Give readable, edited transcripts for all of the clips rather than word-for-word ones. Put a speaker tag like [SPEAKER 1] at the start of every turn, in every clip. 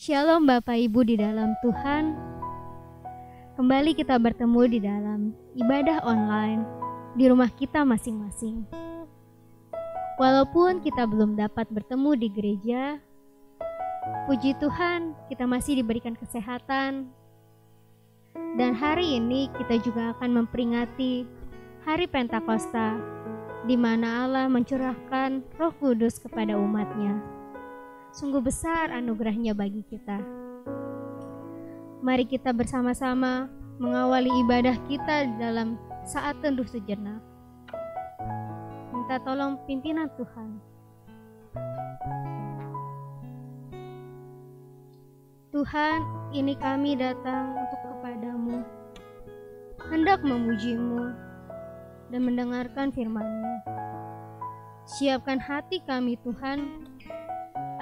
[SPEAKER 1] Shalom Bapak Ibu di dalam Tuhan. Kembali kita bertemu di dalam ibadah online di rumah kita masing-masing. Walaupun kita belum dapat bertemu di gereja, puji Tuhan kita masih diberikan kesehatan. Dan hari ini kita juga akan memperingati Hari Pentakosta, di mana Allah mencurahkan Roh Kudus kepada umat-Nya. Sungguh besar anugerahnya bagi kita. Mari kita bersama-sama mengawali ibadah kita dalam saat teduh sejenak. Minta tolong pimpinan Tuhan. Tuhan, ini kami datang untuk kepadamu, hendak memuji-Mu dan mendengarkan firman-Mu. Siapkan hati kami Tuhan,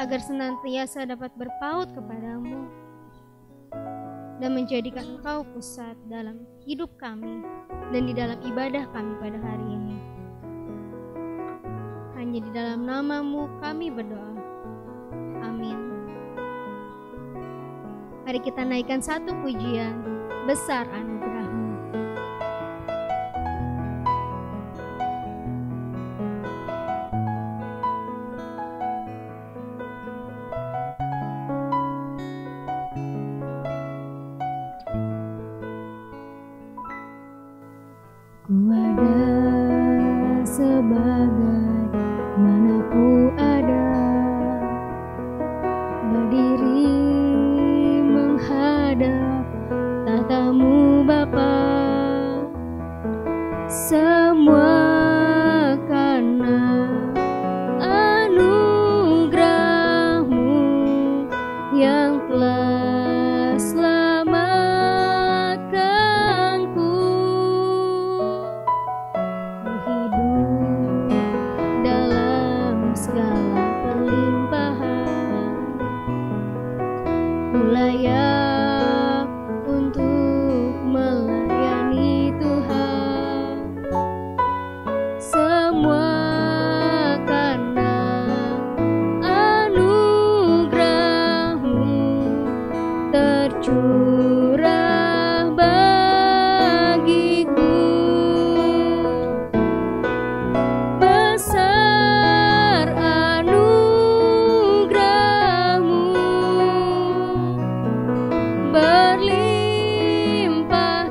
[SPEAKER 1] agar senantiasa dapat berpaut kepadamu dan menjadikan Engkau pusat dalam hidup kami dan di dalam ibadah kami pada hari ini. Hanya di dalam nama-Mu kami berdoa. Amin. Mari kita naikkan satu pujian, besar anugerah-Mu.
[SPEAKER 2] Ku ada sebagai mana ku ada, berdiri menghadap tatamu Bapa. Semua karena anugerah-Mu yang telah selamatkanku. Ku hidup dalam segala kelimpahan, ku layak untuk melayani Tuhan. Semua karena anugerah-Mu tercurah bagiku. Besar anugerah-Mu, berlimpah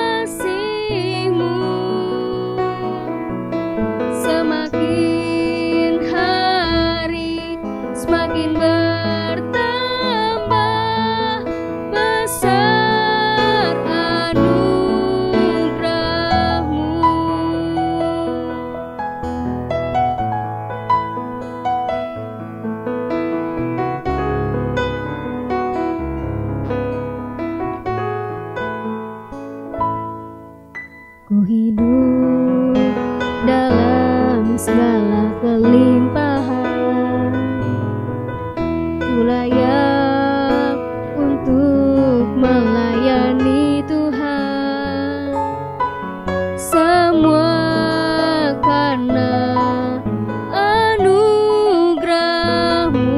[SPEAKER 2] kasih-Mu. Semakin hari semakin bertambah besar anugerah-Mu. Ku hidup dalam segala kelimpahan, ku layak untuk melayani Tuhan. Semua karena anugerah-Mu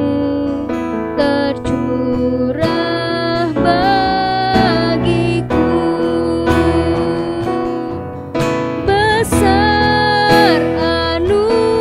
[SPEAKER 2] tercurah bagiku. Besar anugerah-Mu,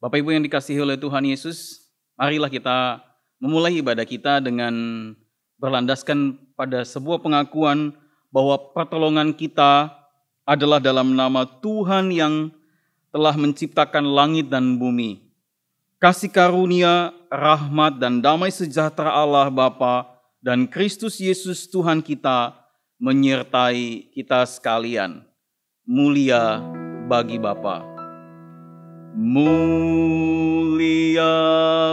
[SPEAKER 3] Bapak Ibu yang dikasihi oleh Tuhan Yesus, marilah kita memulai ibadah kita dengan berlandaskan pada sebuah pengakuan bahwa pertolongan kita adalah dalam nama Tuhan yang telah menciptakan langit dan bumi. Kasih karunia, rahmat, dan damai sejahtera Allah Bapa dan Kristus Yesus Tuhan kita menyertai kita sekalian. Mulia bagi Bapa. Mulia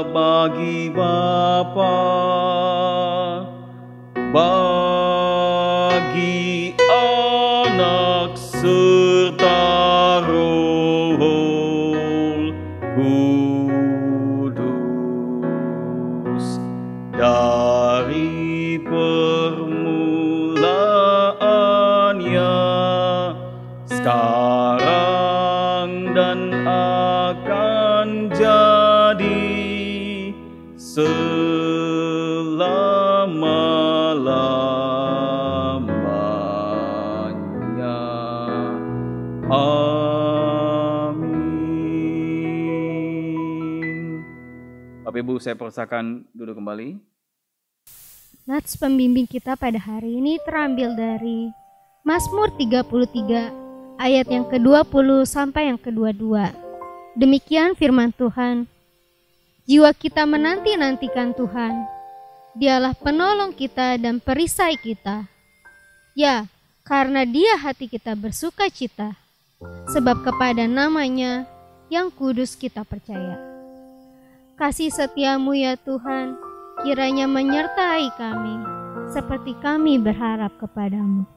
[SPEAKER 3] bagi Bapa, bagi Anak serta Roh Kudus, dari permulaannya, sekarang dan akan jadi selama-lamanya. Amin. Bapak Ibu, saya persilakan duduk kembali.
[SPEAKER 1] Nats pembimbing kita pada hari ini terambil dari Mazmur 33 ayat yang ke-20 sampai yang ke-22. Demikian firman Tuhan. Jiwa kita menanti-nantikan Tuhan. Dialah penolong kita dan perisai kita. Ya, karena Dia hati kita bersuka cita, sebab kepada namanya yang kudus kita percaya. Kasih setiamu ya Tuhan, kiranya menyertai kami, seperti kami berharap kepadamu.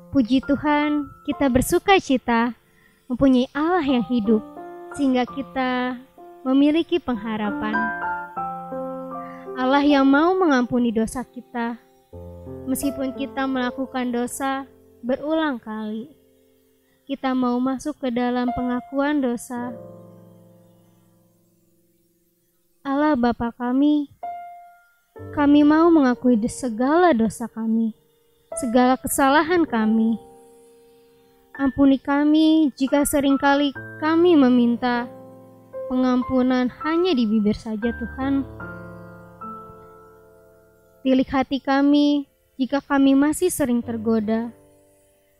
[SPEAKER 1] Puji Tuhan, kita bersuka cita mempunyai Allah yang hidup, sehingga kita memiliki pengharapan. Allah yang mau mengampuni dosa kita, meskipun kita melakukan dosa berulang kali. Kita mau masuk ke dalam pengakuan dosa. Allah Bapa kami mau mengakui segala dosa kami, segala kesalahan kami. Ampuni kami jika seringkali kami meminta pengampunan hanya di bibir saja Tuhan. Tilik hati kami jika kami masih sering tergoda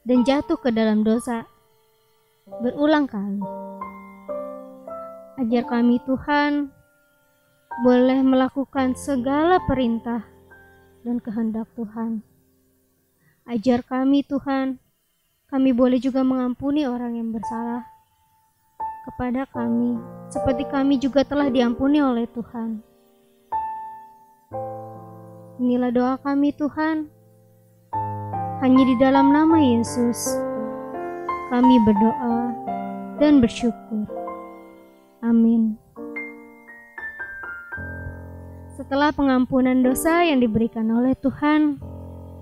[SPEAKER 1] dan jatuh ke dalam dosa berulang kali. Ajar kami Tuhan boleh melakukan segala perintah dan kehendak Tuhan. Ajar kami Tuhan, kami boleh juga mengampuni orang yang bersalah kepada kami, seperti kami juga telah diampuni oleh Tuhan. Inilah doa kami Tuhan, hanya di dalam nama Yesus kami berdoa dan bersyukur. Amin. Setelah pengampunan dosa yang diberikan oleh Tuhan,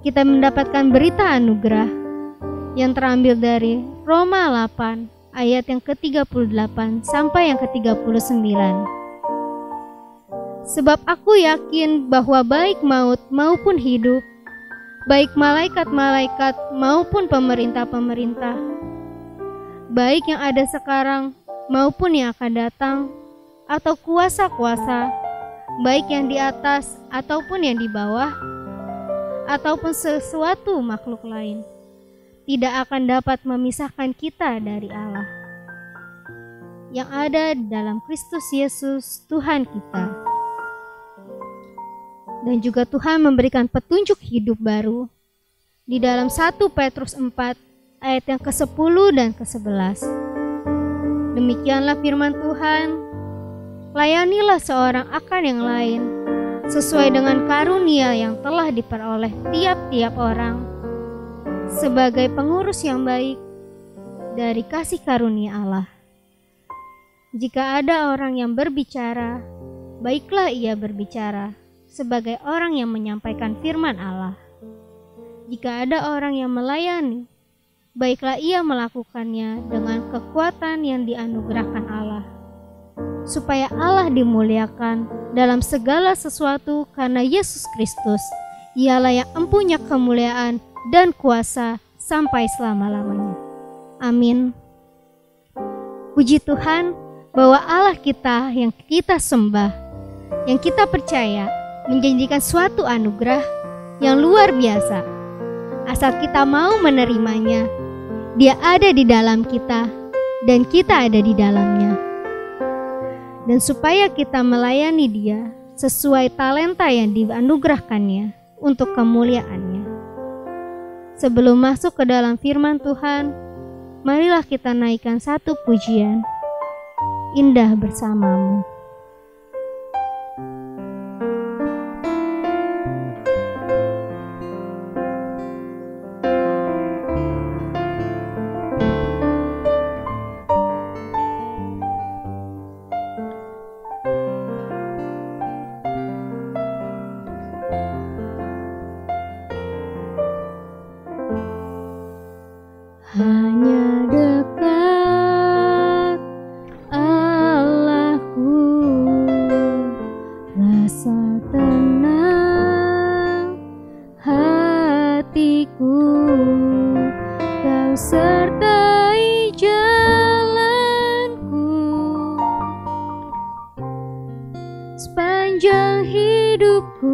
[SPEAKER 1] kita mendapatkan berita anugerah yang terambil dari Roma 8 ayat yang ke-38 sampai yang ke-39. Sebab aku yakin bahwa baik maut maupun hidup, baik malaikat-malaikat maupun pemerintah-pemerintah, baik yang ada sekarang maupun yang akan datang, atau kuasa-kuasa, baik yang di atas ataupun yang di bawah, ataupun sesuatu makhluk lain, tidak akan dapat memisahkan kita dari Allah yang ada dalam Kristus Yesus Tuhan kita. Dan juga Tuhan memberikan petunjuk hidup baru di dalam 1 Petrus 4 ayat yang ke-10 dan ke-11. Demikianlah firman Tuhan, layanilah seorang akan yang lain sesuai dengan karunia yang telah diperoleh tiap-tiap orang sebagai pengurus yang baik dari kasih karunia Allah. Jika ada orang yang berbicara, baiklah ia berbicara sebagai orang yang menyampaikan firman Allah. Jika ada orang yang melayani, baiklah ia melakukannya dengan kekuatan yang dianugerahkan Allah, supaya Allah dimuliakan dalam segala sesuatu karena Yesus Kristus. Ialah yang empunya kemuliaan dan kuasa sampai selama-lamanya. Amin. Puji Tuhan, bahwa Allah kita yang kita sembah, yang kita percaya, menjanjikan suatu anugerah yang luar biasa. Asal kita mau menerimanya, Dia ada di dalam kita dan kita ada di dalamnya. Dan supaya kita melayani Dia sesuai talenta yang dianugerahkannya untuk kemuliaannya. Sebelum masuk ke dalam firman Tuhan, marilah kita naikkan satu pujian, Indah Bersamamu.
[SPEAKER 2] Hanya dekat Allahku, rasa tenang hatiku, Kau sertai jalanku sepanjang hidupku.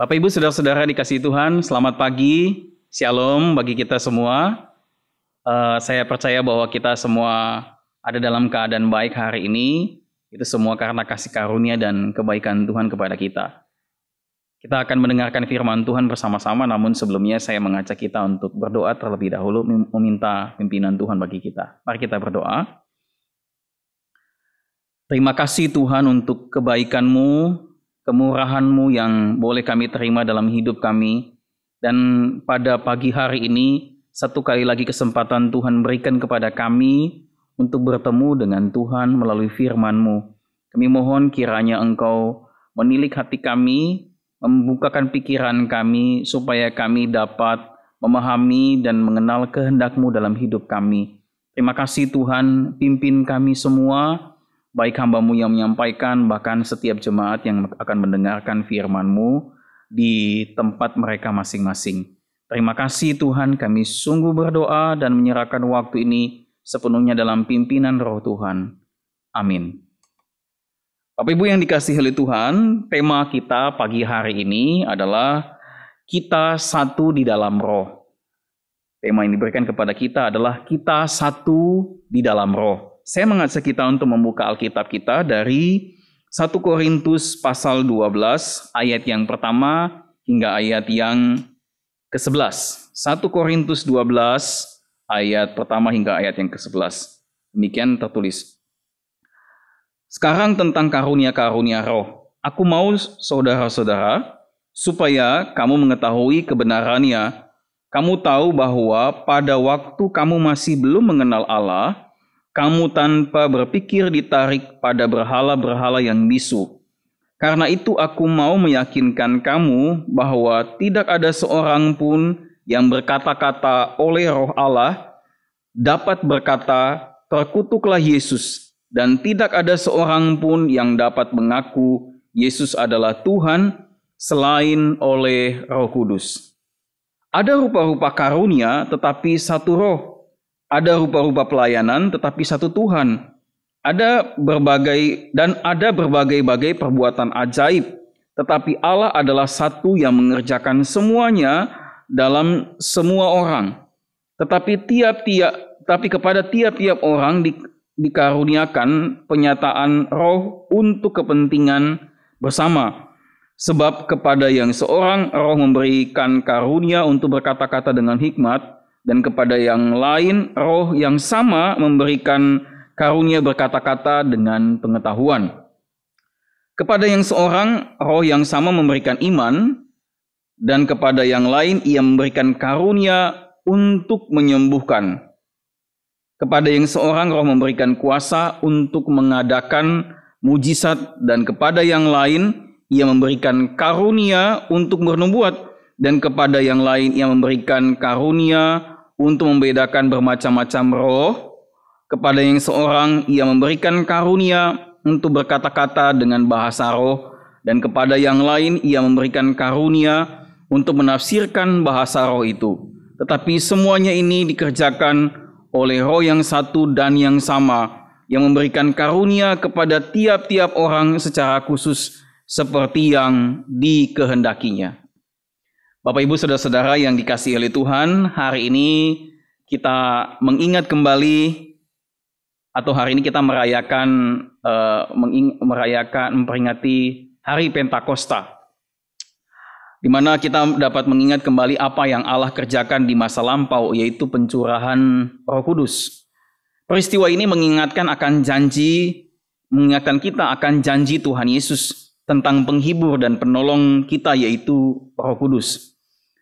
[SPEAKER 3] Bapak Ibu saudara-saudara dikasihi Tuhan, selamat pagi, shalom bagi kita semua. Saya percaya bahwa kita semua ada dalam keadaan baik hari ini. Itu semua karena kasih karunia dan kebaikan Tuhan kepada kita. Kita akan mendengarkan firman Tuhan bersama-sama, namun sebelumnya saya mengajak kita untuk berdoa terlebih dahulu, meminta pimpinan Tuhan bagi kita. Mari kita berdoa. Terima kasih Tuhan untuk kebaikan-Mu, kemurahan-Mu yang boleh kami terima dalam hidup kami. Dan pada pagi hari ini, satu kali lagi kesempatan Tuhan berikan kepada kami untuk bertemu dengan Tuhan melalui firman-Mu. Kami mohon kiranya Engkau menilik hati kami, membukakan pikiran kami, supaya kami dapat memahami dan mengenal kehendak-Mu dalam hidup kami. Terima kasih Tuhan, pimpin kami semua, baik hamba-Mu yang menyampaikan, bahkan setiap jemaat yang akan mendengarkan firman-Mu di tempat mereka masing-masing. Terima kasih Tuhan, kami sungguh berdoa dan menyerahkan waktu ini sepenuhnya dalam pimpinan Roh Tuhan. Amin. Bapak Ibu yang dikasihi oleh Tuhan, tema kita pagi hari ini adalah kita satu di dalam Roh. Tema yang diberikan kepada kita adalah kita satu di dalam Roh. Saya mengajak kita untuk membuka Alkitab kita dari 1 Korintus pasal 12 ayat yang pertama hingga ayat yang ke-11. 1 Korintus 12 ayat pertama hingga ayat yang ke-11. Demikian tertulis. Sekarang tentang karunia-karunia roh. Aku mau saudara-saudara supaya kamu mengetahui kebenarannya. Kamu tahu bahwa pada waktu kamu masih belum mengenal Allah, kamu tanpa berpikir ditarik pada berhala-berhala yang bisu. Karena itu aku mau meyakinkan kamu bahwa tidak ada seorang pun yang berkata-kata oleh Roh Allah dapat berkata, terkutuklah Yesus. Dan tidak ada seorang pun yang dapat mengaku Yesus adalah Tuhan selain oleh Roh Kudus. Ada rupa-rupa karunia tetapi satu Roh. Ada rupa-rupa pelayanan tetapi satu Tuhan. Ada berbagai-bagai perbuatan ajaib, tetapi Allah adalah satu yang mengerjakan semuanya dalam semua orang. Tetapi kepada tiap-tiap orang dikaruniakan penyataan Roh untuk kepentingan bersama. Sebab kepada yang seorang Roh memberikan karunia untuk berkata-kata dengan hikmat, dan kepada yang lain Roh yang sama memberikan karunia berkata-kata dengan pengetahuan. Kepada yang seorang Roh yang sama memberikan iman, dan kepada yang lain Ia memberikan karunia untuk menyembuhkan. Kepada yang seorang Roh memberikan kuasa untuk mengadakan mujizat, dan kepada yang lain Ia memberikan karunia untuk bernubuat, dan kepada yang lain Ia memberikan karunia untuk membedakan bermacam-macam roh. Kepada yang seorang Ia memberikan karunia untuk berkata-kata dengan bahasa roh, dan kepada yang lain Ia memberikan karunia untuk menafsirkan bahasa roh itu. Tetapi semuanya ini dikerjakan oleh Roh yang satu dan yang sama, yang memberikan karunia kepada tiap-tiap orang secara khusus seperti yang dikehendakinya. Bapak Ibu Saudara-saudara yang dikasihi oleh Tuhan, hari ini kita mengingat kembali, atau hari ini kita memperingati Hari Pentakosta, di mana kita dapat mengingat kembali apa yang Allah kerjakan di masa lampau, yaitu pencurahan Roh Kudus. Peristiwa ini mengingatkan kita akan janji Tuhan Yesus tentang penghibur dan penolong kita, yaitu Roh Kudus.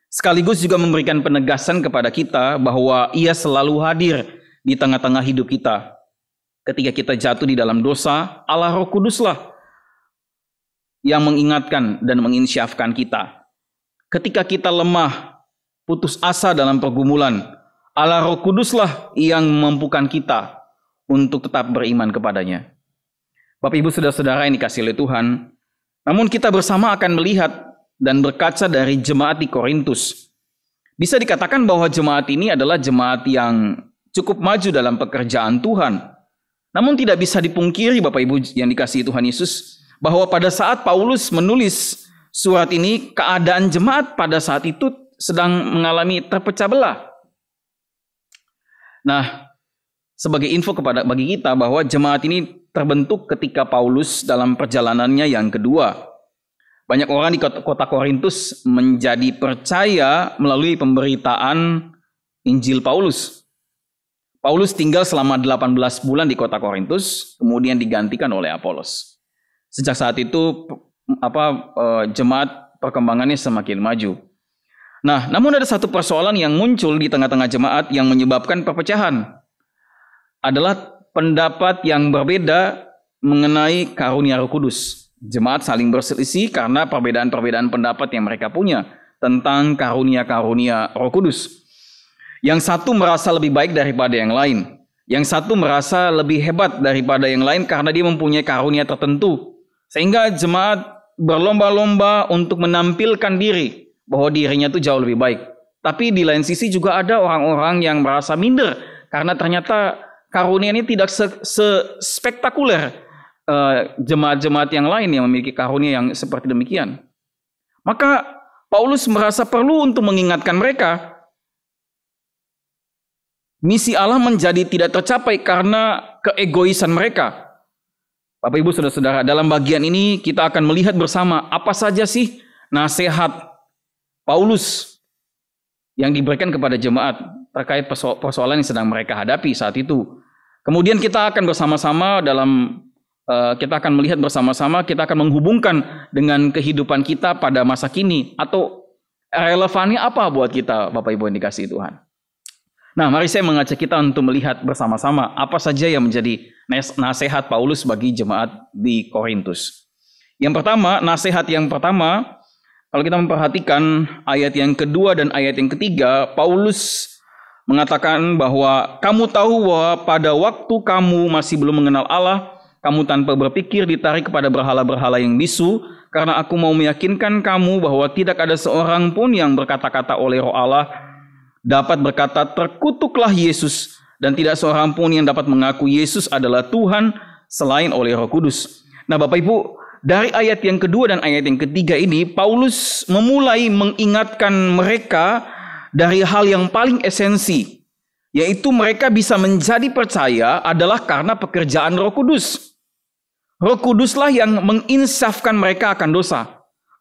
[SPEAKER 3] Sekaligus juga memberikan penegasan kepada kita bahwa Ia selalu hadir di tengah-tengah hidup kita. Ketika kita jatuh di dalam dosa, Allah Roh Kuduslah yang mengingatkan dan menginsyafkan kita. Ketika kita lemah, putus asa dalam pergumulan, Allah Roh Kuduslah yang memampukan kita untuk tetap beriman kepadanya. Bapak Ibu Saudara-saudara yang dikasihi oleh Tuhan, namun kita bersama akan melihat dan berkaca dari jemaat di Korintus. Bisa dikatakan bahwa jemaat ini adalah jemaat yang cukup maju dalam pekerjaan Tuhan. Namun tidak bisa dipungkiri Bapak Ibu yang dikasihi Tuhan Yesus, bahwa pada saat Paulus menulis surat ini, keadaan jemaat pada saat itu sedang mengalami terpecah belah. Nah, sebagai info bagi kita bahwa jemaat ini terbentuk ketika Paulus dalam perjalanannya yang kedua. Banyak orang di kota Korintus menjadi percaya melalui pemberitaan Injil Paulus. Paulus tinggal selama 18 bulan di kota Korintus, kemudian digantikan oleh Apolos. Sejak saat itu jemaat perkembangannya semakin maju. Nah, namun ada satu persoalan yang muncul di tengah-tengah jemaat yang menyebabkan perpecahan. Adalah pendapat yang berbeda mengenai karunia Roh Kudus. Jemaat saling berselisih karena perbedaan-perbedaan pendapat yang mereka punya tentang karunia-karunia Roh Kudus. Yang satu merasa lebih baik daripada yang lain. Yang satu merasa lebih hebat daripada yang lain karena dia mempunyai karunia tertentu. Sehingga jemaat berlomba-lomba untuk menampilkan diri bahwa dirinya itu jauh lebih baik. Tapi di lain sisi juga ada orang-orang yang merasa minder karena ternyata karunia ini tidak spektakuler jemaat-jemaat yang lain yang memiliki karunia yang seperti demikian. Maka Paulus merasa perlu untuk mengingatkan mereka. Misi Allah menjadi tidak tercapai karena keegoisan mereka. Bapak Ibu Saudara-saudara, dalam bagian ini kita akan melihat bersama apa saja sih nasihat Paulus yang diberikan kepada jemaat terkait persoalan yang sedang mereka hadapi saat itu. Kemudian kita akan bersama-sama kita akan melihat bersama-sama, kita akan menghubungkan dengan kehidupan kita pada masa kini atau relevannya apa buat kita, Bapak Ibu yang dikasihi Tuhan. Nah, mari saya mengajak kita untuk melihat bersama-sama apa saja yang menjadi nasihat Paulus bagi jemaat di Korintus. Yang pertama, nasihat yang pertama, kalau kita memperhatikan ayat yang kedua dan ayat yang ketiga, Paulus mengatakan bahwa kamu tahu bahwa pada waktu kamu masih belum mengenal Allah, kamu tanpa berpikir ditarik kepada berhala-berhala yang bisu, karena aku mau meyakinkan kamu bahwa tidak ada seorang pun yang berkata-kata oleh Roh Allah dapat berkata terkutuklah Yesus, dan tidak seorang pun yang dapat mengaku Yesus adalah Tuhan selain oleh Roh Kudus. Nah, Bapak Ibu, dari ayat yang kedua dan ayat yang ketiga ini, Paulus memulai mengingatkan mereka dari hal yang paling esensi, yaitu mereka bisa menjadi percaya adalah karena pekerjaan Roh Kudus. Roh Kuduslah yang menginsafkan mereka akan dosa.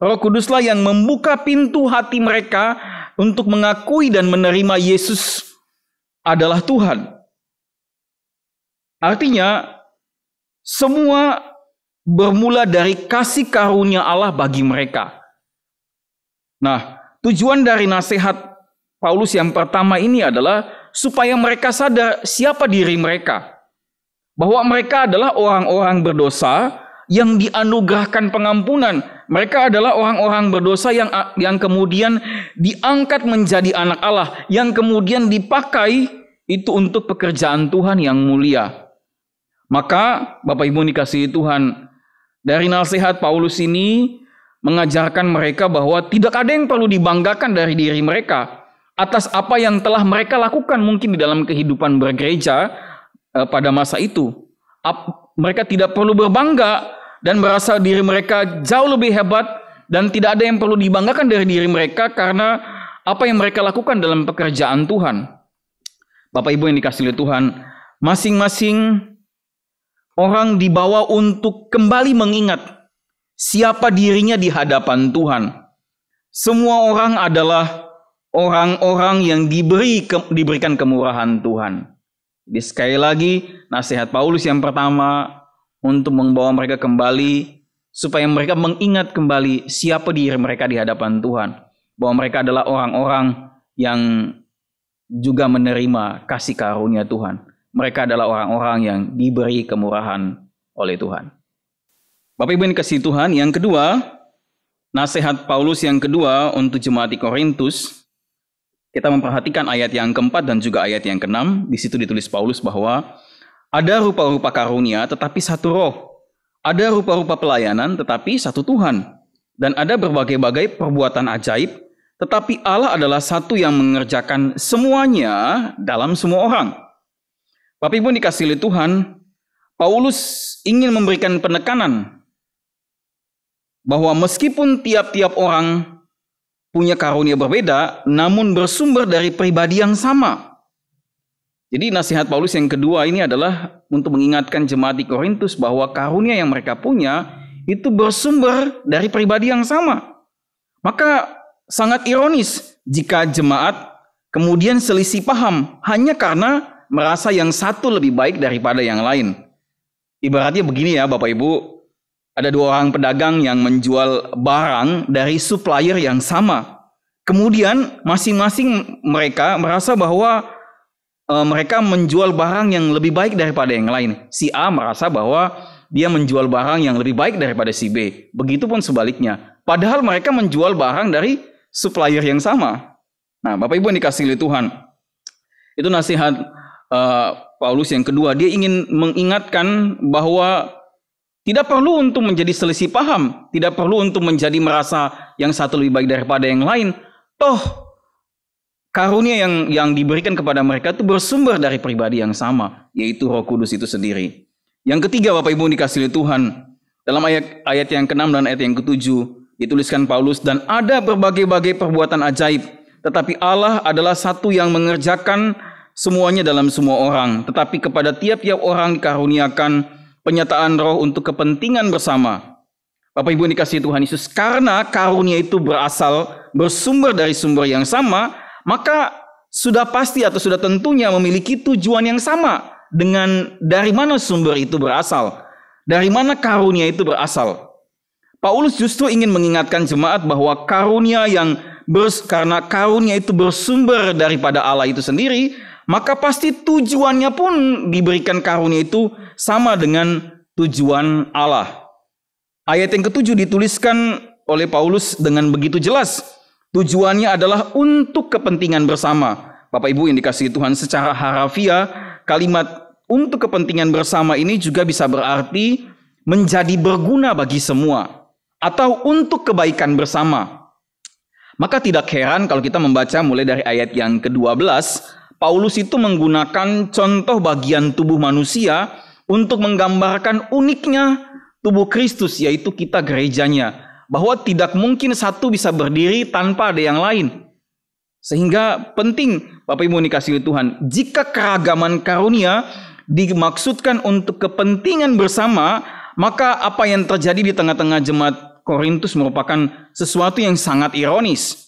[SPEAKER 3] Roh Kuduslah yang membuka pintu hati mereka untuk mengakui dan menerima Yesus adalah Tuhan. Artinya, semua bermula dari kasih karunia Allah bagi mereka. Nah, tujuan dari nasihat Paulus yang pertama ini adalah supaya mereka sadar siapa diri mereka. Bahwa mereka adalah orang-orang berdosa yang dianugerahkan pengampunan. Mereka adalah orang-orang berdosa yang kemudian diangkat menjadi anak Allah, yang kemudian dipakai itu untuk pekerjaan Tuhan yang mulia. Maka Bapak Ibu dikasihi Tuhan, dari nasihat Paulus ini mengajarkan mereka bahwa tidak ada yang perlu dibanggakan dari diri mereka atas apa yang telah mereka lakukan mungkin di dalam kehidupan bergereja pada masa itu. Mereka tidak perlu berbangga dan merasa diri mereka jauh lebih hebat, dan tidak ada yang perlu dibanggakan dari diri mereka karena apa yang mereka lakukan dalam pekerjaan Tuhan. Bapak Ibu yang dikasihi Tuhan, masing-masing orang dibawa untuk kembali mengingat siapa dirinya di hadapan Tuhan. Semua orang adalah orang-orang yang diberikan kemurahan Tuhan. Jadi sekali lagi, nasihat Paulus yang pertama untuk membawa mereka kembali supaya mereka mengingat kembali siapa diri mereka di hadapan Tuhan. Bahwa mereka adalah orang-orang yang juga menerima kasih karunia Tuhan. Mereka adalah orang-orang yang diberi kemurahan oleh Tuhan. Bapak Ibu yang dikasihi Tuhan, yang kedua, nasihat Paulus yang kedua untuk jemaat di Korintus. Kita memperhatikan ayat yang keempat dan juga ayat yang keenam. Di situ ditulis Paulus bahwa ada rupa-rupa karunia tetapi satu roh. Ada rupa-rupa pelayanan tetapi satu Tuhan. Dan ada berbagai-bagai perbuatan ajaib, tetapi Allah adalah satu yang mengerjakan semuanya dalam semua orang. Bapak Ibu dikasihi Tuhan, Paulus ingin memberikan penekanan bahwa meskipun tiap-tiap orang punya karunia berbeda, namun bersumber dari pribadi yang sama. Jadi nasihat Paulus yang kedua ini adalah untuk mengingatkan jemaat di Korintus bahwa karunia yang mereka punya itu bersumber dari pribadi yang sama. Maka sangat ironis jika jemaat kemudian selisih paham hanya karena merasa yang satu lebih baik daripada yang lain. Ibaratnya begini ya Bapak Ibu, ada dua orang pedagang yang menjual barang dari supplier yang sama. Kemudian masing-masing mereka merasa bahwa mereka menjual barang yang lebih baik daripada yang lain. Si A merasa bahwa dia menjual barang yang lebih baik daripada si B. Begitupun sebaliknya. Padahal mereka menjual barang dari supplier yang sama. Nah, Bapak Ibu yang dikasihi oleh Tuhan, itu nasihat Paulus yang kedua. Dia ingin mengingatkan bahwa tidak perlu untuk menjadi selisih paham, tidak perlu untuk menjadi merasa yang satu lebih baik daripada yang lain. Toh karunia yang diberikan kepada mereka itu bersumber dari pribadi yang sama, yaitu Roh Kudus itu sendiri. Yang ketiga, Bapak Ibu dikasihi Tuhan, dalam ayat yang ke-6 dan ayat yang ke-7 dituliskan Paulus, dan ada berbagai-bagai perbuatan ajaib, tetapi Allah adalah satu yang mengerjakan semuanya dalam semua orang, tetapi kepada tiap-tiap orang dikaruniakan penyataan roh untuk kepentingan bersama. Bapak Ibu yang dikasihi Tuhan Yesus, karena karunia itu bersumber dari sumber yang sama, maka sudah pasti atau sudah tentunya memiliki tujuan yang sama dengan dari mana sumber itu berasal, dari mana karunia itu berasal. Paulus justru ingin mengingatkan jemaat bahwa karena karunia itu bersumber daripada Allah itu sendiri, maka pasti tujuannya pun diberikan karunia itu sama dengan tujuan Allah. Ayat yang ke-7 dituliskan oleh Paulus dengan begitu jelas. Tujuannya adalah untuk kepentingan bersama. Bapak Ibu yang dikasihi Tuhan, secara harafiah kalimat untuk kepentingan bersama ini juga bisa berarti menjadi berguna bagi semua atau untuk kebaikan bersama. Maka tidak heran kalau kita membaca mulai dari ayat yang ke-12, Paulus itu menggunakan contoh bagian tubuh manusia untuk menggambarkan uniknya tubuh Kristus, yaitu kita gerejanya. Bahwa tidak mungkin satu bisa berdiri tanpa ada yang lain. Sehingga penting, Bapak Ibu dikasihi Tuhan, jika keragaman karunia dimaksudkan untuk kepentingan bersama, maka apa yang terjadi di tengah-tengah jemaat Korintus merupakan sesuatu yang sangat ironis.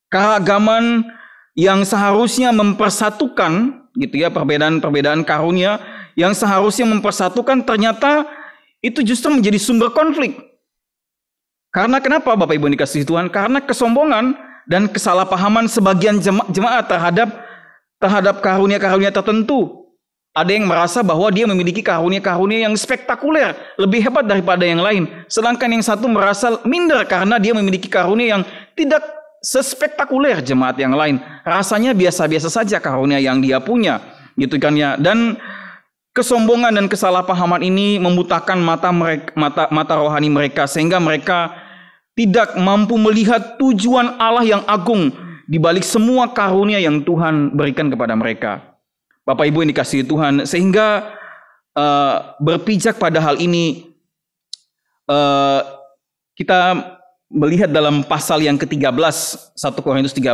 [SPEAKER 3] Keragaman yang seharusnya mempersatukan, gitu ya, perbedaan-perbedaan karunia yang seharusnya mempersatukan, ternyata itu justru menjadi sumber konflik. Karena kenapa Bapak Ibu dikasihi Tuhan? Karena kesombongan dan kesalahpahaman sebagian jemaat terhadap karunia-karunia tertentu. Ada yang merasa bahwa dia memiliki karunia-karunia yang spektakuler, lebih hebat daripada yang lain. Sedangkan yang satu merasa minder karena dia memiliki karunia yang tidak sespektakuler jemaat yang lain. Rasanya biasa-biasa saja karunia yang dia punya, gitu kan ya. Dan kesombongan dan kesalahpahaman ini membutakan mata rohani mereka, sehingga mereka tidak mampu melihat tujuan Allah yang agung di balik semua karunia yang Tuhan berikan kepada mereka. Bapak Ibu yang dikasihi Tuhan, sehingga berpijak pada hal ini, kita melihat dalam pasal yang ke-13, 1 Korintus 13,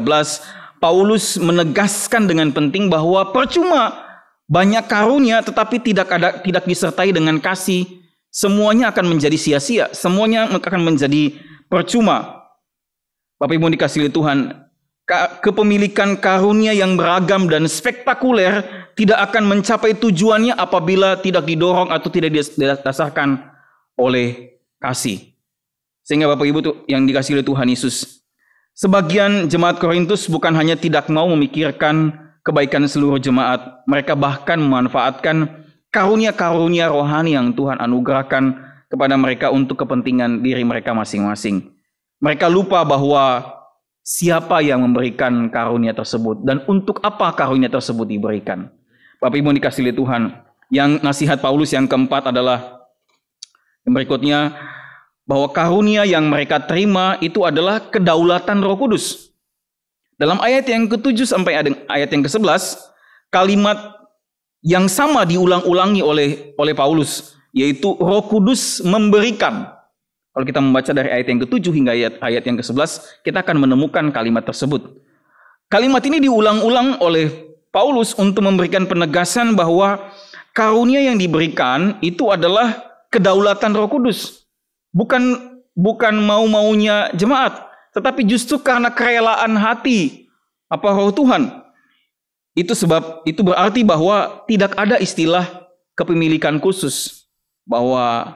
[SPEAKER 3] Paulus menegaskan dengan penting bahwa percuma banyak karunia tetapi tidak disertai dengan kasih, semuanya akan menjadi sia-sia, semuanya akan menjadi percuma. Bapak Ibu dikasihi Tuhan, kepemilikan karunia yang beragam dan spektakuler tidak akan mencapai tujuannya apabila tidak didorong atau tidak didasarkan oleh kasih. Sehingga Bapak Ibu yang dikasihi oleh Tuhan Yesus, sebagian jemaat Korintus bukan hanya tidak mau memikirkan kebaikan seluruh jemaat, mereka bahkan memanfaatkan karunia-karunia rohani yang Tuhan anugerahkan kepada mereka untuk kepentingan diri mereka masing-masing. Mereka lupa bahwa siapa yang memberikan karunia tersebut dan untuk apa karunia tersebut diberikan. Bapak Ibu dikasihi oleh Tuhan, yang nasihat Paulus yang keempat adalah yang berikutnya, bahwa karunia yang mereka terima itu adalah kedaulatan Roh Kudus. Dalam ayat yang ke-7 sampai ayat yang ke-11, kalimat yang sama diulang-ulangi oleh Paulus, yaitu Roh Kudus memberikan. Kalau kita membaca dari ayat yang ke-7 hingga ayat yang ke-11, kita akan menemukan kalimat tersebut. Kalimat ini diulang-ulang oleh Paulus untuk memberikan penegasan bahwa karunia yang diberikan itu adalah kedaulatan Roh Kudus. Bukan mau-maunya jemaat, tetapi justru karena kerelaan hati roh Tuhan. Itu berarti bahwa tidak ada istilah kepemilikan khusus, bahwa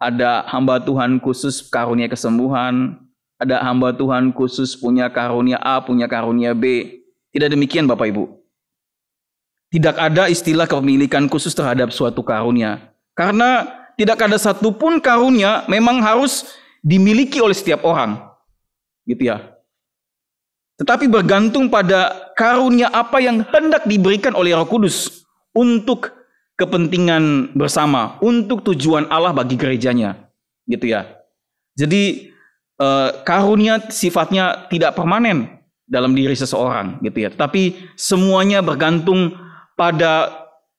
[SPEAKER 3] ada hamba Tuhan khusus karunia kesembuhan, ada hamba Tuhan khusus punya karunia A, punya karunia B. Tidak demikian Bapak Ibu. Tidak ada istilah kepemilikan khusus terhadap suatu karunia. Karena tidak ada satupun karunia memang harus dimiliki oleh setiap orang. Gitu ya. Tetapi bergantung pada karunia apa yang hendak diberikan oleh Roh Kudus untuk kepentingan bersama, untuk tujuan Allah bagi gerejanya, gitu ya. Jadi karunia sifatnya tidak permanen dalam diri seseorang, gitu ya. Tetapi semuanya bergantung pada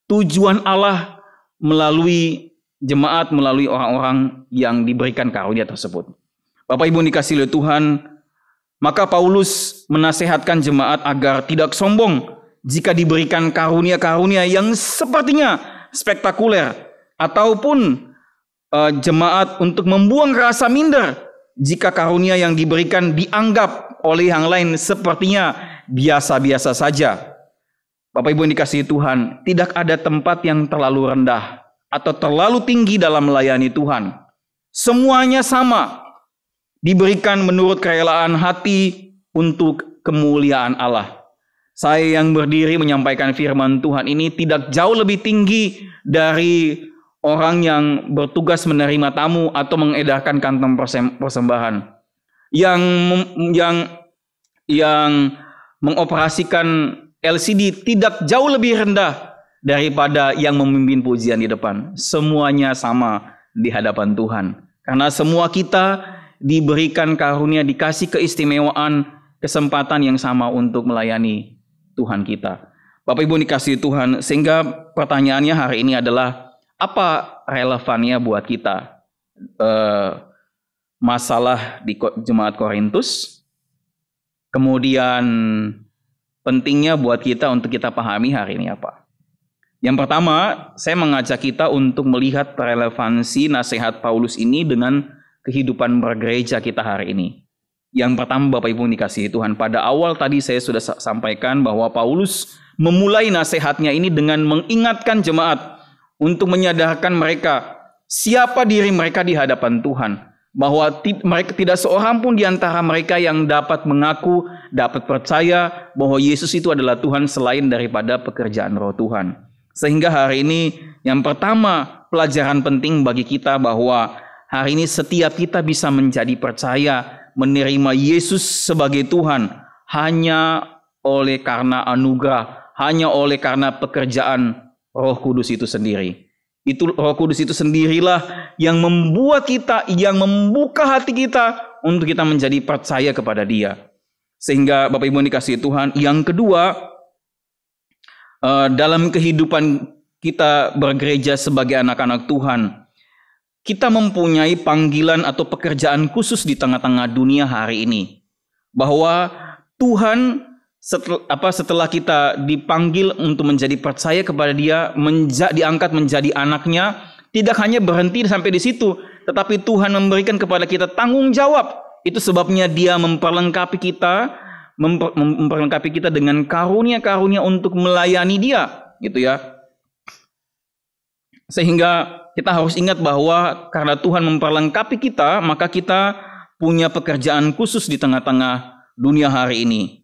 [SPEAKER 3] tujuan Allah melalui jemaat, melalui orang-orang yang diberikan karunia tersebut. Bapak Ibu dikasihi oleh Tuhan, maka Paulus menasehatkan jemaat agar tidak sombong jika diberikan karunia-karunia yang sepertinya spektakuler, ataupun jemaat untuk membuang rasa minder jika karunia yang diberikan dianggap oleh yang lain sepertinya biasa-biasa saja. Bapak Ibu yang dikasihi Tuhan, tidak ada tempat yang terlalu rendah atau terlalu tinggi dalam melayani Tuhan. Semuanya sama, diberikan menurut kerelaan hati untuk kemuliaan Allah. Saya yang berdiri menyampaikan firman Tuhan ini tidak jauh lebih tinggi dari orang yang bertugas menerima tamu atau mengedarkan kantong persembahan. Yang mengoperasikan LCD tidak jauh lebih rendah daripada yang memimpin pujian di depan. Semuanya sama di hadapan Tuhan. Karena semua kita diberikan karunia, dikasih keistimewaan, kesempatan yang sama untuk melayani Tuhan kita. Bapak Ibu dikasihi Tuhan, sehingga pertanyaannya hari ini adalah apa relevannya buat kita masalah di jemaat Korintus, kemudian pentingnya buat kita untuk kita pahami hari ini apa. Yang pertama, saya mengajak kita untuk melihat relevansi nasihat Paulus ini dengan kehidupan bergereja kita hari ini. Yang pertama Bapak Ibu dikasihi Tuhan, pada awal tadi saya sudah sampaikan bahwa Paulus memulai nasihatnya ini dengan mengingatkan jemaat untuk menyadarkan mereka siapa diri mereka di hadapan Tuhan. Bahwa mereka tidak seorang pun di antara mereka yang dapat mengaku, dapat percaya bahwa Yesus itu adalah Tuhan selain daripada pekerjaan Roh Tuhan. Sehingga hari ini yang pertama pelajaran penting bagi kita bahwa hari ini setiap kita bisa menjadi percaya, menerima Yesus sebagai Tuhan hanya oleh karena anugerah, hanya oleh karena pekerjaan Roh Kudus itu sendiri. Itu Roh Kudus itu sendirilah yang membuat kita, yang membuka hati kita untuk kita menjadi percaya kepada Dia. Sehingga Bapak Ibu dikasihi Tuhan, yang kedua, dalam kehidupan kita bergereja sebagai anak-anak Tuhan, kita mempunyai panggilan atau pekerjaan khusus di tengah-tengah dunia hari ini. Bahwa Tuhan setelah kita dipanggil untuk menjadi percaya kepada Dia, diangkat menjadi anaknya, tidak hanya berhenti sampai di situ, tetapi Tuhan memberikan kepada kita tanggung jawab. Itu sebabnya Dia memperlengkapi kita dengan karunia-karunia untuk melayani Dia, gitu ya. Sehingga kita harus ingat bahwa karena Tuhan memperlengkapi kita, maka kita punya pekerjaan khusus di tengah-tengah dunia hari ini,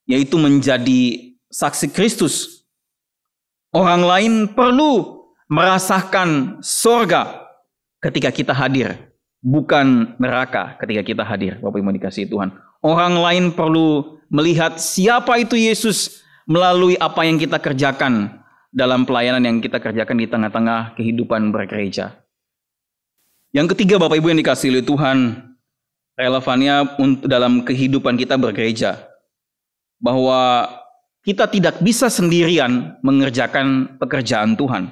[SPEAKER 3] yaitu menjadi saksi Kristus. Orang lain perlu merasakan sorga ketika kita hadir, bukan neraka ketika kita hadir. Bapak Ibu dikasihi Tuhan, orang lain perlu melihat siapa itu Yesus melalui apa yang kita kerjakan dalam pelayanan yang kita kerjakan di tengah-tengah kehidupan bergereja. Yang ketiga Bapak Ibu yang dikasihi oleh Tuhan, relevannya untuk dalam kehidupan kita bergereja, bahwa kita tidak bisa sendirian mengerjakan pekerjaan Tuhan.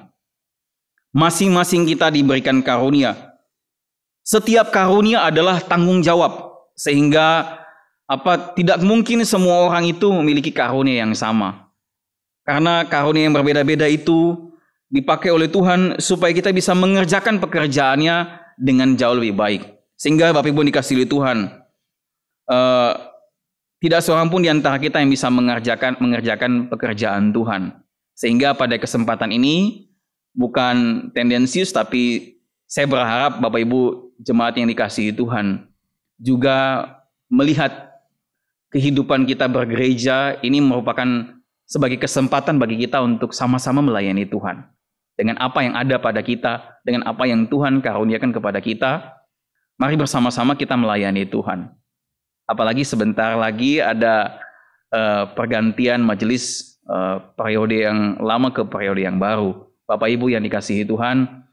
[SPEAKER 3] Masing-masing kita diberikan karunia. Setiap karunia adalah tanggung jawab, sehingga tidak mungkin semua orang itu memiliki karunia yang sama. Karena karunia yang berbeda-beda itu dipakai oleh Tuhan supaya kita bisa mengerjakan pekerjaannya dengan jauh lebih baik. Sehingga Bapak Ibu dikasihi Tuhan, tidak seorang pun di antara kita yang bisa mengerjakan pekerjaan Tuhan. Sehingga pada kesempatan ini bukan tendensius, tapi saya berharap Bapak Ibu jemaat yang dikasihi Tuhan juga melihat kehidupan kita bergereja ini merupakan sebagai kesempatan bagi kita untuk sama-sama melayani Tuhan. Dengan apa yang ada pada kita, dengan apa yang Tuhan karuniakan kepada kita, mari bersama-sama kita melayani Tuhan. Apalagi sebentar lagi ada pergantian majelis periode yang lama ke periode yang baru. Bapak Ibu yang dikasihi Tuhan,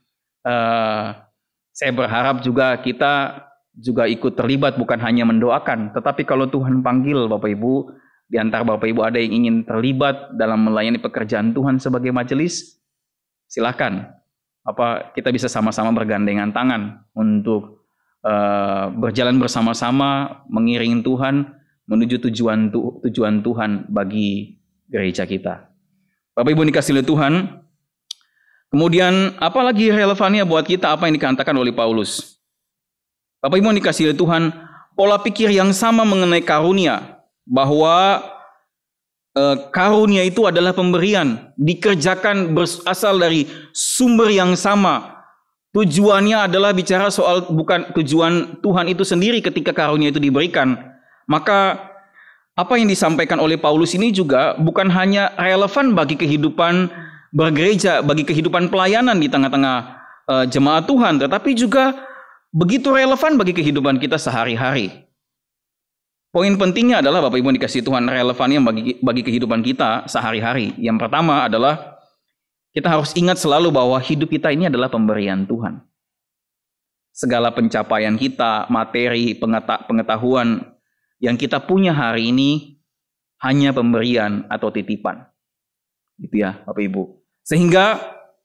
[SPEAKER 3] saya berharap juga kita juga ikut terlibat, bukan hanya mendoakan, tetapi kalau Tuhan panggil Bapak Ibu, di antara Bapak Ibu ada yang ingin terlibat dalam melayani pekerjaan Tuhan sebagai majelis, silakan. Kita bisa sama-sama bergandengan tangan untuk berjalan bersama-sama mengiringi Tuhan menuju tujuan Tuhan bagi gereja kita. Bapak Ibu dikasihi Tuhan, kemudian apalagi relevannya buat kita apa yang dikatakan oleh Paulus? Bapak Ibu dikasihi Tuhan, pola pikir yang sama mengenai karunia, bahwa karunia itu adalah pemberian, dikerjakan berasal dari sumber yang sama. Tujuannya adalah bicara soal bukan tujuan Tuhan itu sendiri ketika karunia itu diberikan. Maka apa yang disampaikan oleh Paulus ini juga bukan hanya relevan bagi kehidupan bergereja, bagi kehidupan pelayanan di tengah-tengah jemaat Tuhan, tetapi juga begitu relevan bagi kehidupan kita sehari-hari. Poin pentingnya adalah Bapak Ibu dikasihi Tuhan, relevannya bagi kehidupan kita sehari-hari. Yang pertama adalah kita harus ingat selalu bahwa hidup kita ini adalah pemberian Tuhan. Segala pencapaian kita, materi, pengetahuan yang kita punya hari ini hanya pemberian atau titipan. Gitu ya Bapak Ibu. Sehingga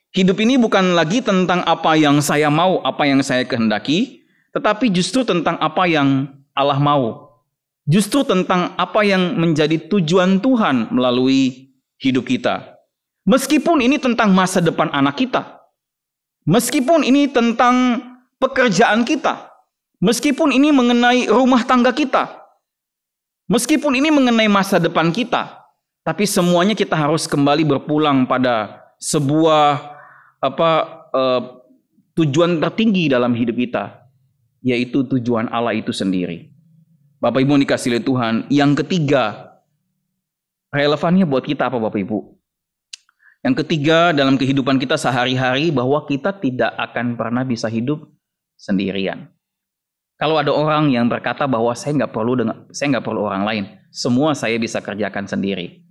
[SPEAKER 3] hidup ini bukan lagi tentang apa yang saya mau, apa yang saya kehendaki, tetapi justru tentang apa yang Allah mau. Justru tentang apa yang menjadi tujuan Tuhan melalui hidup kita. Meskipun ini tentang masa depan anak kita. Meskipun ini tentang pekerjaan kita. Meskipun ini mengenai rumah tangga kita. Meskipun ini mengenai masa depan kita. Tapi semuanya kita harus kembali berpulang pada sebuah tujuan tertinggi dalam hidup kita, yaitu tujuan Allah itu sendiri. Bapak Ibu dikasihi Tuhan, yang ketiga, relevannya buat kita apa Bapak Ibu? Yang ketiga, dalam kehidupan kita sehari-hari, bahwa kita tidak akan pernah bisa hidup sendirian. Kalau ada orang yang berkata bahwa saya nggak perlu orang lain, semua saya bisa kerjakan sendiri.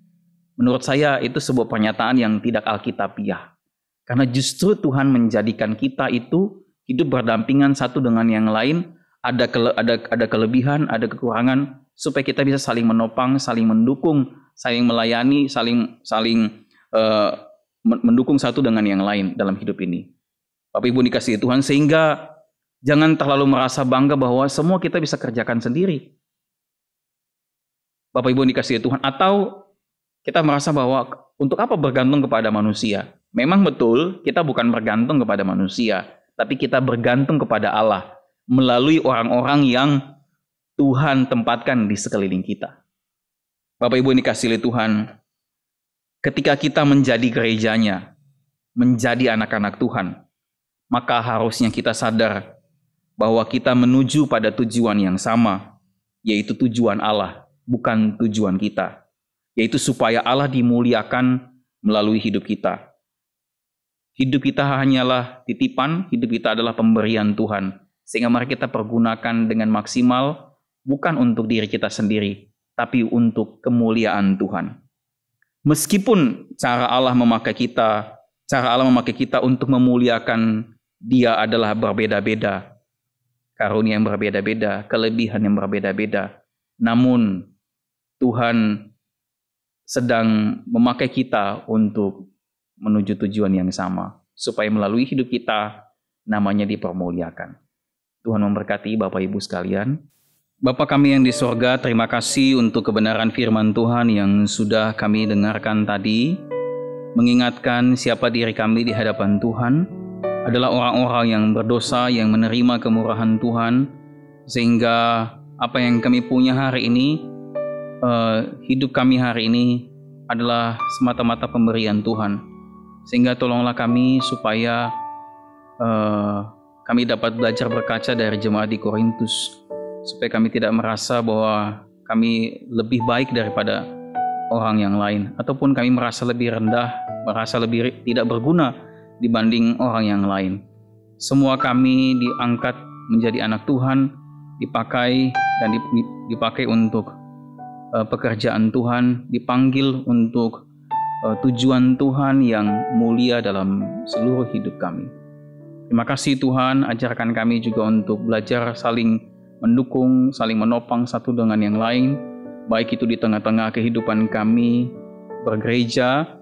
[SPEAKER 3] Menurut saya itu sebuah pernyataan yang tidak alkitabiah. Karena justru Tuhan menjadikan kita itu hidup berdampingan satu dengan yang lain, ada kelebihan, ada kekurangan, supaya kita bisa saling menopang, saling mendukung, saling melayani, saling mendukung satu dengan yang lain dalam hidup ini. Bapak Ibu dikasihi Tuhan, sehingga jangan terlalu merasa bangga bahwa semua kita bisa kerjakan sendiri. Bapak Ibu dikasihi Tuhan, atau kita merasa bahwa untuk apa bergantung kepada manusia? Memang betul kita bukan bergantung kepada manusia, tapi kita bergantung kepada Allah melalui orang-orang yang Tuhan tempatkan di sekeliling kita. Bapak Ibu dikasihi Tuhan, ketika kita menjadi gerejanya, menjadi anak-anak Tuhan, maka harusnya kita sadar bahwa kita menuju pada tujuan yang sama, yaitu tujuan Allah, bukan tujuan kita, yaitu supaya Allah dimuliakan melalui hidup kita. Hidup kita hanyalah titipan, hidup kita adalah pemberian Tuhan, sehingga mari kita pergunakan dengan maksimal, bukan untuk diri kita sendiri, tapi untuk kemuliaan Tuhan. Meskipun cara Allah memakai kita untuk memuliakan Dia adalah berbeda-beda, karunia yang berbeda-beda, kelebihan yang berbeda-beda, namun Tuhan sedang memakai kita untuk menuju tujuan yang sama, supaya melalui hidup kita namanya dipermuliakan. Tuhan memberkati Bapak Ibu sekalian. Bapa kami yang di sorga, terima kasih untuk kebenaran firman Tuhan yang sudah kami dengarkan tadi. Mengingatkan siapa diri kami di hadapan Tuhan adalah orang-orang yang berdosa, yang menerima kemurahan Tuhan. Sehingga apa yang kami punya hari ini, hidup kami hari ini adalah semata-mata pemberian Tuhan. Sehingga tolonglah kami supaya kami dapat belajar berkaca dari jemaat di Korintus, supaya kami tidak merasa bahwa kami lebih baik daripada orang yang lain, ataupun kami merasa lebih rendah, merasa lebih tidak berguna dibanding orang yang lain. Semua kami diangkat menjadi anak Tuhan, dipakai dan dipakai untuk pekerjaan Tuhan, dipanggil untuk tujuan Tuhan yang mulia dalam seluruh hidup kami. Terima kasih Tuhan, ajarkan kami juga untuk belajar saling mendukung, saling menopang satu dengan yang lain, baik itu di tengah-tengah kehidupan kami bergereja,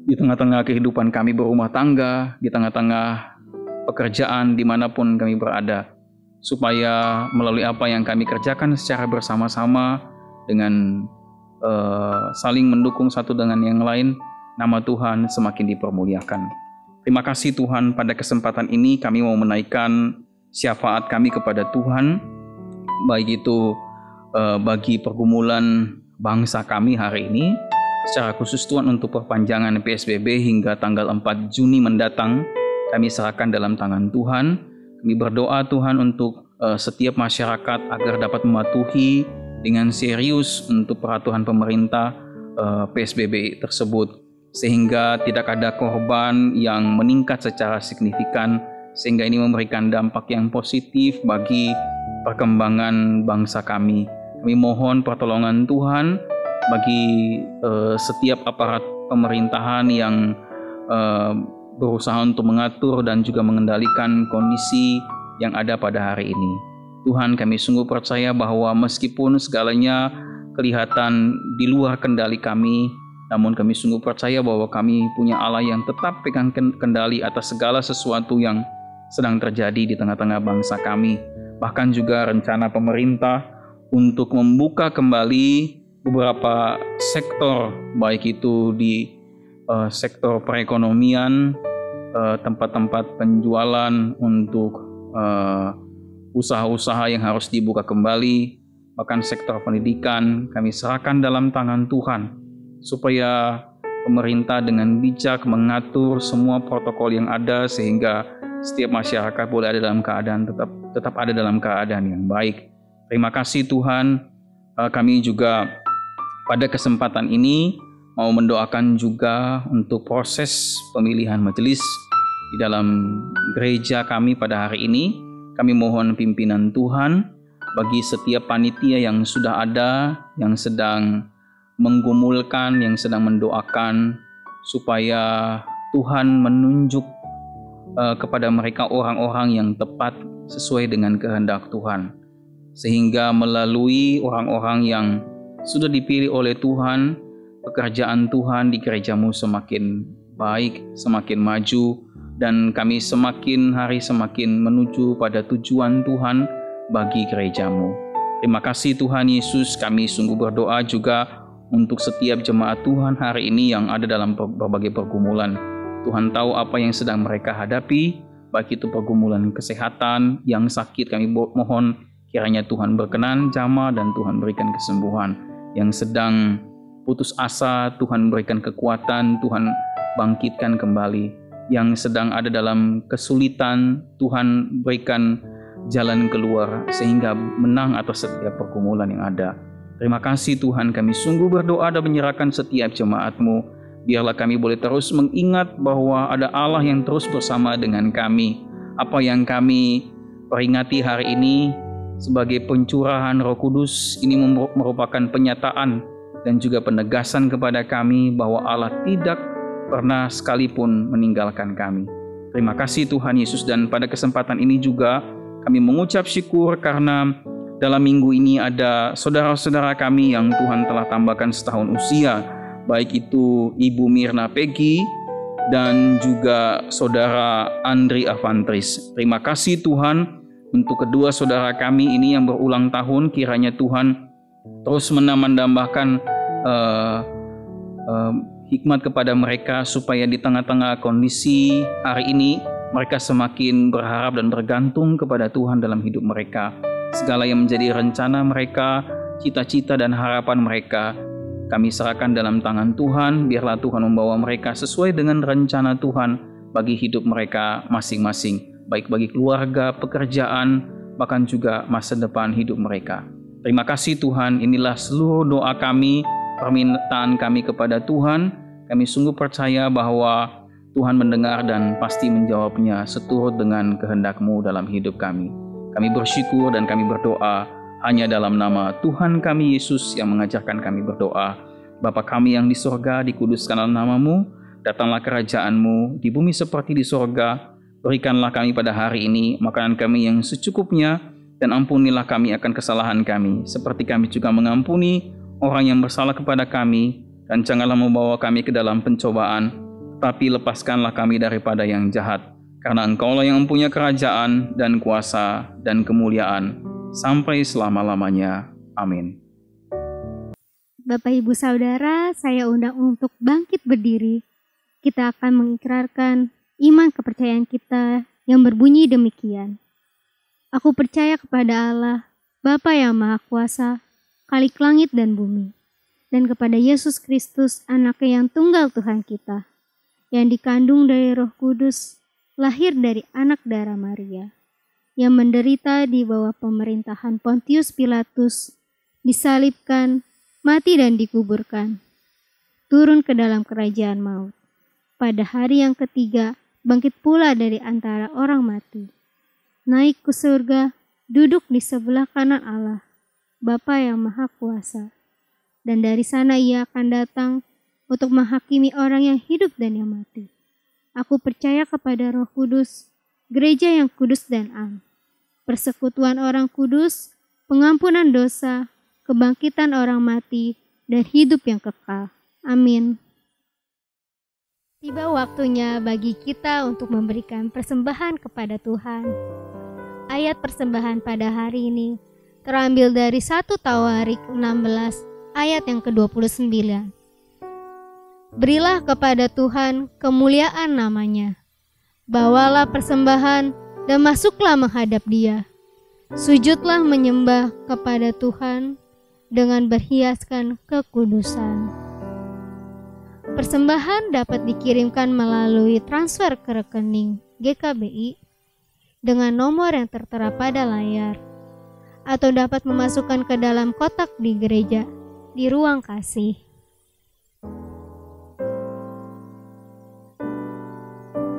[SPEAKER 3] di tengah-tengah kehidupan kami berumah tangga, di tengah-tengah pekerjaan dimanapun kami berada, supaya melalui apa yang kami kerjakan secara bersama-sama dengan saling mendukung satu dengan yang lain, nama Tuhan semakin dipermuliakan. Terima kasih Tuhan, pada kesempatan ini kami mau menaikkan syafaat kami kepada Tuhan, baik itu bagi pergumulan bangsa kami hari ini, secara khusus Tuhan untuk perpanjangan PSBB hingga tanggal 4 Juni mendatang, kami serahkan dalam tangan Tuhan. Kami berdoa Tuhan untuk setiap masyarakat agar dapat mematuhi dengan serius untuk peraturan pemerintah PSBB tersebut, sehingga tidak ada korban yang meningkat secara signifikan, sehingga ini memberikan dampak yang positif bagi perkembangan bangsa kami. Kami mohon pertolongan Tuhan bagi setiap aparat pemerintahan yang berusaha untuk mengatur dan juga mengendalikan kondisi yang ada pada hari ini. Tuhan, kami sungguh percaya bahwa meskipun segalanya kelihatan di luar kendali kami, namun kami sungguh percaya bahwa kami punya Allah yang tetap pegang kendali atas segala sesuatu yang sedang terjadi di tengah-tengah bangsa kami. Bahkan juga rencana pemerintah untuk membuka kembali beberapa sektor, baik itu di sektor perekonomian, tempat-tempat penjualan untuk usaha-usaha yang harus dibuka kembali, bahkan sektor pendidikan, kami serahkan dalam tangan Tuhan, supaya pemerintah dengan bijak mengatur semua protokol yang ada, sehingga setiap masyarakat boleh ada dalam keadaan tetap ada dalam keadaan yang baik. Terima kasih Tuhan. Kami juga pada kesempatan ini mau mendoakan juga untuk proses pemilihan majelis di dalam gereja kami pada hari ini. Kami mohon pimpinan Tuhan bagi setiap panitia yang sudah ada, yang sedang menggumulkan, yang sedang mendoakan, supaya Tuhan menunjuk kepada mereka orang-orang yang tepat sesuai dengan kehendak Tuhan, sehingga melalui orang-orang yang sudah dipilih oleh Tuhan, pekerjaan Tuhan di gerejamu semakin baik, semakin maju, dan kami semakin hari semakin menuju pada tujuan Tuhan bagi gerejamu. Terima kasih Tuhan Yesus. Kami sungguh berdoa juga untuk setiap jemaat Tuhan hari ini yang ada dalam berbagai pergumulan. Tuhan tahu apa yang sedang mereka hadapi, baik itu pergumulan kesehatan, yang sakit kami mohon kiranya Tuhan berkenan jamah dan Tuhan berikan kesembuhan. Yang sedang putus asa, Tuhan berikan kekuatan, Tuhan bangkitkan kembali. Yang sedang ada dalam kesulitan, Tuhan berikan jalan keluar sehingga menang atas setiap pergumulan yang ada. Terima kasih Tuhan, kami sungguh berdoa dan menyerahkan setiap jemaat-Mu. Biarlah kami boleh terus mengingat bahwa ada Allah yang terus bersama dengan kami. Apa yang kami peringati hari ini sebagai pencurahan Roh Kudus, ini merupakan penyataan dan juga penegasan kepada kami bahwa Allah tidak pernah sekalipun meninggalkan kami. Terima kasih Tuhan Yesus, dan pada kesempatan ini juga kami mengucap syukur karena dalam minggu ini ada saudara-saudara kami yang Tuhan telah tambahkan setahun usia, baik itu Ibu Mirna Peggy, dan juga saudara Andri Avantris. Terima kasih Tuhan untuk kedua saudara kami ini yang berulang tahun. Kiranya Tuhan terus menambahkan hikmat kepada mereka supaya di tengah-tengah kondisi hari ini mereka semakin berharap dan bergantung kepada Tuhan dalam hidup mereka. Segala yang menjadi rencana mereka, cita-cita dan harapan mereka, kami serahkan dalam tangan Tuhan. Biarlah Tuhan membawa mereka sesuai dengan rencana Tuhan bagi hidup mereka masing-masing, baik bagi keluarga, pekerjaan, bahkan juga masa depan hidup mereka. Terima kasih Tuhan, inilah seluruh doa kami, permintaan kami kepada Tuhan. Kami sungguh percaya bahwa Tuhan mendengar dan pasti menjawabnya seturut dengan kehendak-Mu dalam hidup kami. Kami bersyukur dan kami berdoa hanya dalam nama Tuhan kami Yesus yang mengajarkan kami berdoa. Bapa kami yang di sorga, dikuduskanlah nama-Mu, datanglah kerajaan-Mu di bumi seperti di sorga. Berikanlah kami pada hari ini makanan kami yang secukupnya, dan ampunilah kami akan kesalahan kami, seperti kami juga mengampuni orang yang bersalah kepada kami. Dan janganlah membawa kami ke dalam pencobaan, tapi lepaskanlah kami daripada yang jahat. Karena Engkaulah yang mempunyai kerajaan dan kuasa dan kemuliaan sampai selama-lamanya. Amin.
[SPEAKER 1] Bapak Ibu Saudara, saya undang untuk bangkit berdiri. Kita akan mengikrarkan iman kepercayaan kita yang berbunyi demikian. Aku percaya kepada Allah, Bapa yang Maha Kuasa, Khalik langit dan bumi, dan kepada Yesus Kristus, Anaknya yang tunggal Tuhan kita, yang dikandung dari Roh Kudus, lahir dari anak darah Maria, yang menderita di bawah pemerintahan Pontius Pilatus, disalibkan, mati dan dikuburkan, turun ke dalam kerajaan maut. Pada hari yang ketiga, bangkit pula dari antara orang mati, naik ke surga, duduk di sebelah kanan Allah, Bapa yang Maha Kuasa. Dan dari sana Ia akan datang untuk menghakimi orang yang hidup dan yang mati. Aku percaya kepada Roh Kudus, gereja yang kudus dan am, persekutuan orang kudus, pengampunan dosa, kebangkitan orang mati, dan hidup yang kekal. Amin. Tiba waktunya bagi kita untuk memberikan persembahan kepada Tuhan. Ayat persembahan pada hari ini terambil dari 1 Tawarik 16 ayat yang ke-29. Berilah kepada Tuhan kemuliaan namanya. Bawalah persembahan dan masuklah menghadap Dia. Sujudlah menyembah kepada Tuhan dengan berhiaskan kekudusan. Persembahan dapat dikirimkan melalui transfer ke rekening GKBI dengan nomor yang tertera pada layar, atau dapat memasukkan ke dalam kotak di gereja di ruang kasih.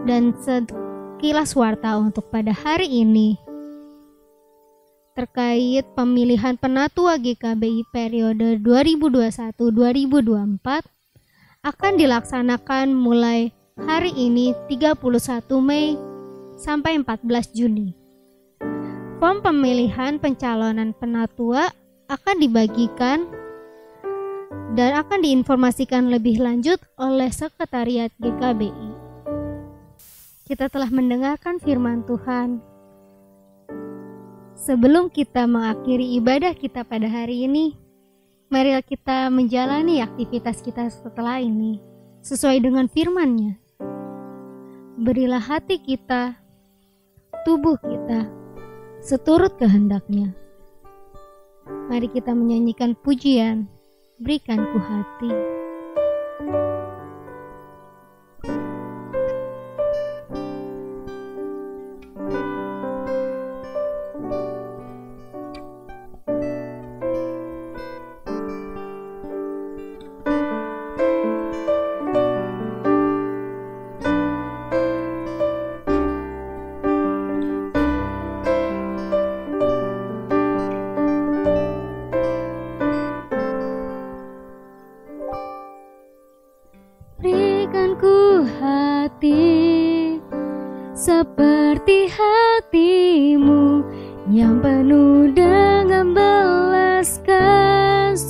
[SPEAKER 1] Dan sekilas warta untuk pada hari ini terkait pemilihan penatua GKBI periode 2021-2024 akan dilaksanakan mulai hari ini 31 Mei sampai 14 Juni. Form pemilihan pencalonan penatua akan dibagikan dan akan diinformasikan lebih lanjut oleh Sekretariat GKBI. Kita telah mendengarkan firman Tuhan. Sebelum kita mengakhiri ibadah kita pada hari ini, mari kita menjalani aktivitas kita setelah ini sesuai dengan firman-Nya. Berilah hati kita, tubuh kita, seturut kehendak-Nya. Mari kita menyanyikan pujian, Berikan ku hati.
[SPEAKER 2] Seperti hatimu yang penuh dengan belas kasihan.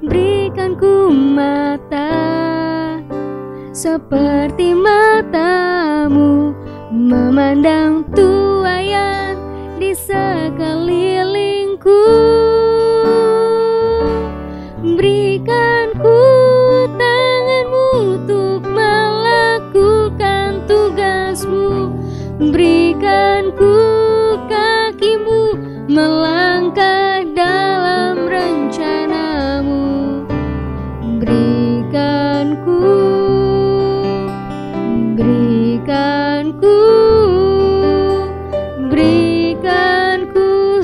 [SPEAKER 2] Berikan Berikanku mata seperti matamu, memandang tuaian di sekelilingku. Berikanku tanganmu untuk melakukan tugasmu. Berikanku kakimu melangkah dalam rencanamu. Berikanku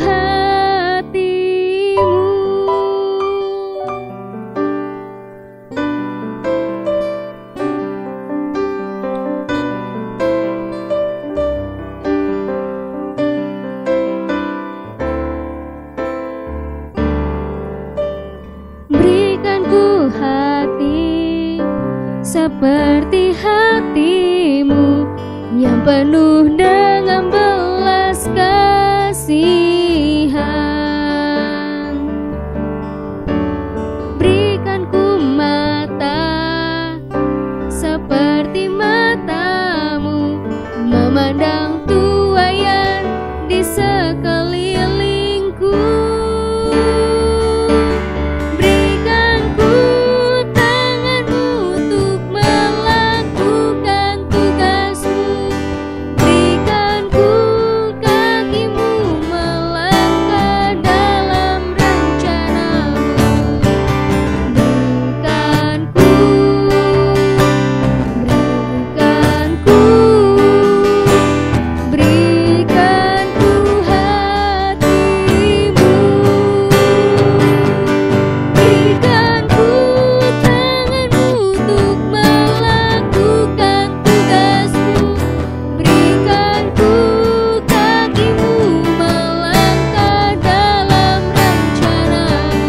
[SPEAKER 2] hatimu. Berikanku hati seperti hatimu, yang penuh dengan belas kasihan. Berikanku mata seperti matamu, memandang tuaian di sekelilingku. Berikanku tanganmu untuk melakukan tugasmu. Berikanku kakimu melangkah dalam rencanamu. Berikanku hatimu. Berikanku tanganmu untuk melakukan tugasmu. Berikanku kakimu melangkah dalam rencanamu.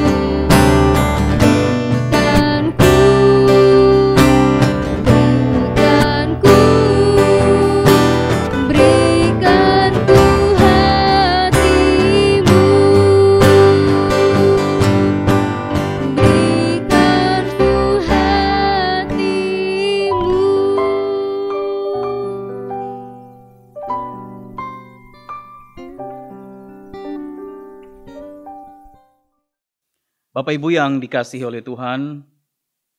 [SPEAKER 2] Berikanku hatimu. Berikanku hatimu.
[SPEAKER 3] Bapak Ibu yang dikasihi oleh Tuhan,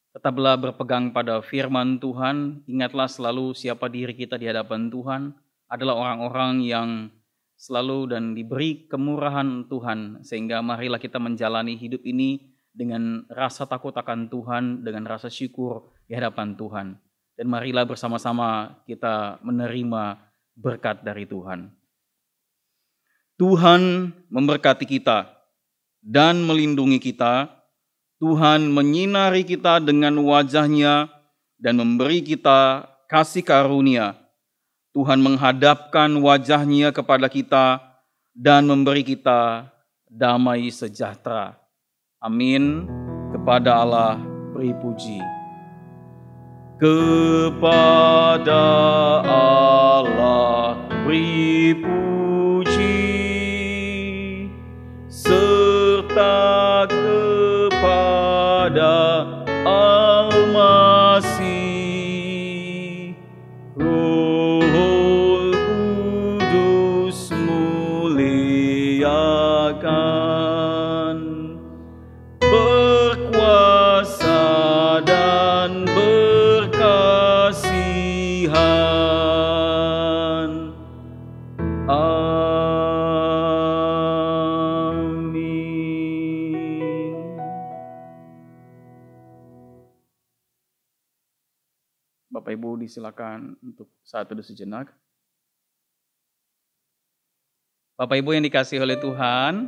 [SPEAKER 3] tetaplah berpegang pada firman Tuhan. Ingatlah selalu siapa diri kita di hadapan Tuhan adalah orang-orang yang selalu dan diberi kemurahan Tuhan. Sehingga marilah kita menjalani hidup ini dengan rasa takut akan Tuhan, dengan rasa syukur di hadapan Tuhan. Dan marilah bersama-sama kita menerima berkat dari Tuhan. Tuhan memberkati kita dan melindungi kita. Tuhan menyinari kita dengan wajah-Nya dan memberi kita kasih karunia. Tuhan menghadapkan wajah-Nya kepada kita dan memberi kita damai sejahtera. Amin. Kepada Allah beri puji. Kepada Allah beri puji, serta kepada Al-Masih. Roh Kudus muliakan, berkuasa dan berkasihan. Bapak Ibu disilakan untuk saat teduh sejenak. Bapak Ibu yang dikasihi oleh Tuhan,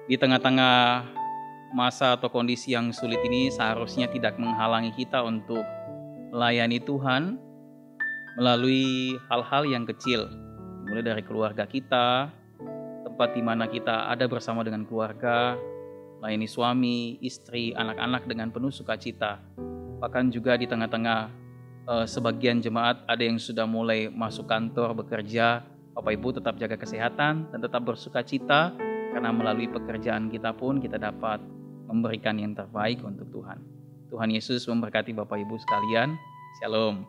[SPEAKER 3] di tengah-tengah masa atau kondisi yang sulit ini seharusnya tidak menghalangi kita untuk melayani Tuhan melalui hal-hal yang kecil. Mulai dari keluarga kita, tempat di mana kita ada bersama dengan keluarga, melayani suami, istri, anak-anak dengan penuh sukacita. Bahkan juga di tengah-tengah sebagian jemaat ada yang sudah mulai masuk kantor bekerja. Bapak Ibu tetap jaga kesehatan dan tetap bersukacita, karena melalui pekerjaan kita pun kita dapat memberikan yang terbaik untuk Tuhan. Tuhan Yesus memberkati Bapak Ibu sekalian. Shalom.